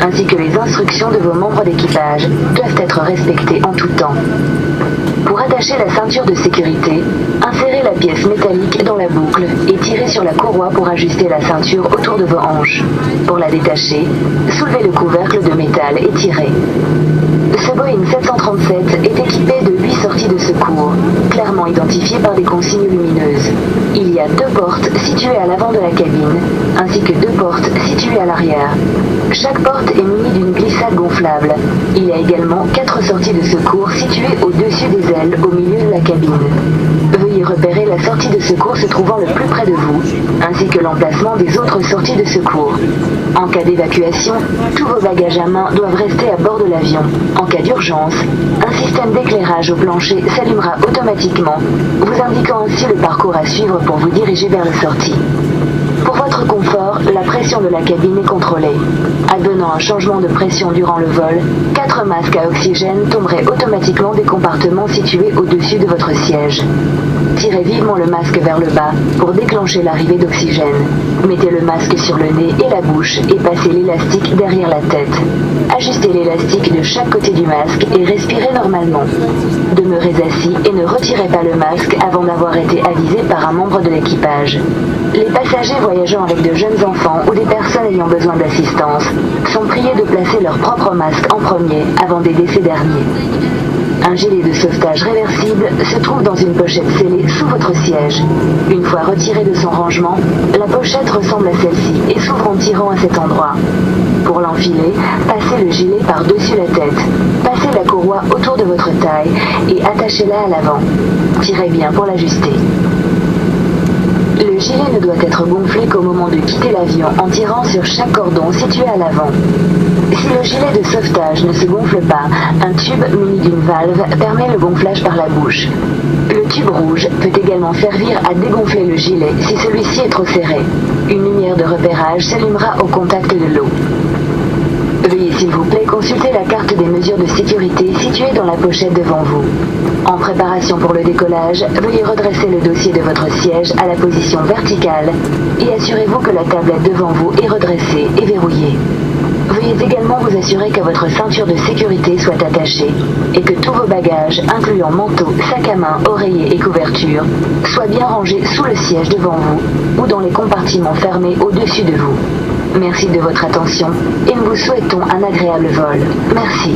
ainsi que les instructions de vos membres d'équipage, doivent être respectées en tout temps. Pour attacher la ceinture de sécurité, insérez la pièce métallique dans la boucle et tirez sur la courroie pour ajuster la ceinture autour de vos hanches. Pour la détacher, soulevez le couvercle de métal et tirez. Ce Boeing 737 est équipé de 8 sorties de secours, clairement identifiées par des consignes lumineuses. Il y a 2 portes situées à l'avant de la cabine, ainsi que 2 portes situées à l'arrière. Chaque porte est munie d'une glissade gonflable. Il y a également 4 sorties de secours situées au-dessus des ailes au milieu de la cabine. Veuillez repérer la sortie de secours se trouvant le plus près de vous, ainsi que l'emplacement des autres sorties de secours. En cas d'évacuation, tous vos bagages à main doivent rester à bord de l'avion. En cas d'urgence, un système d'éclairage au plancher s'allumera automatiquement, vous indiquant ainsi le parcours à suivre pour vous diriger vers la sortie. Pour votre confort, la pression de la cabine est contrôlée. Advenant un changement de pression durant le vol, 4 masques à oxygène tomberaient automatiquement des compartiments situés au-dessus de votre siège. Tirez vivement le masque vers le bas pour déclencher l'arrivée d'oxygène. Mettez le masque sur le nez et la bouche et passez l'élastique derrière la tête. Ajustez l'élastique de chaque côté du masque et respirez normalement. Demeurez assis et ne retirez pas le masque avant d'avoir été avisé par un membre de l'équipage. Les passagers voyageant avec de jeunes enfants ou des personnes ayant besoin d'assistance sont priés de placer leur propre masque en premier avant d'aider ces derniers. Un gilet de sauvetage réversible se trouve dans une pochette scellée sous votre siège. Une fois retiré de son rangement, la pochette ressemble à celle-ci et s'ouvre en tirant à cet endroit. Pour l'enfiler, passez le gilet par-dessus la tête. Passez la courroie autour de votre taille et attachez-la à l'avant. Tirez bien pour l'ajuster. Le gilet ne doit être gonflé qu'au moment de quitter l'avion en tirant sur chaque cordon situé à l'avant. Si le gilet de sauvetage ne se gonfle pas, un tube muni d'une valve permet le gonflage par la bouche. Le tube rouge peut également servir à dégonfler le gilet si celui-ci est trop serré. Une lumière de repérage s'allumera au contact de l'eau. Veuillez s'il vous plaît consulter la carte des mesures de sécurité située dans la pochette devant vous. En préparation pour le décollage, veuillez redresser le dossier de votre siège à la position verticale et assurez-vous que la tablette devant vous est redressée et verrouillée. Veuillez également vous assurer que votre ceinture de sécurité soit attachée et que tous vos bagages, incluant manteau, sac à main, oreiller et couverture, soient bien rangés sous le siège devant vous ou dans les compartiments fermés au-dessus de vous. Merci de votre attention et nous vous souhaitons un agréable vol. Merci.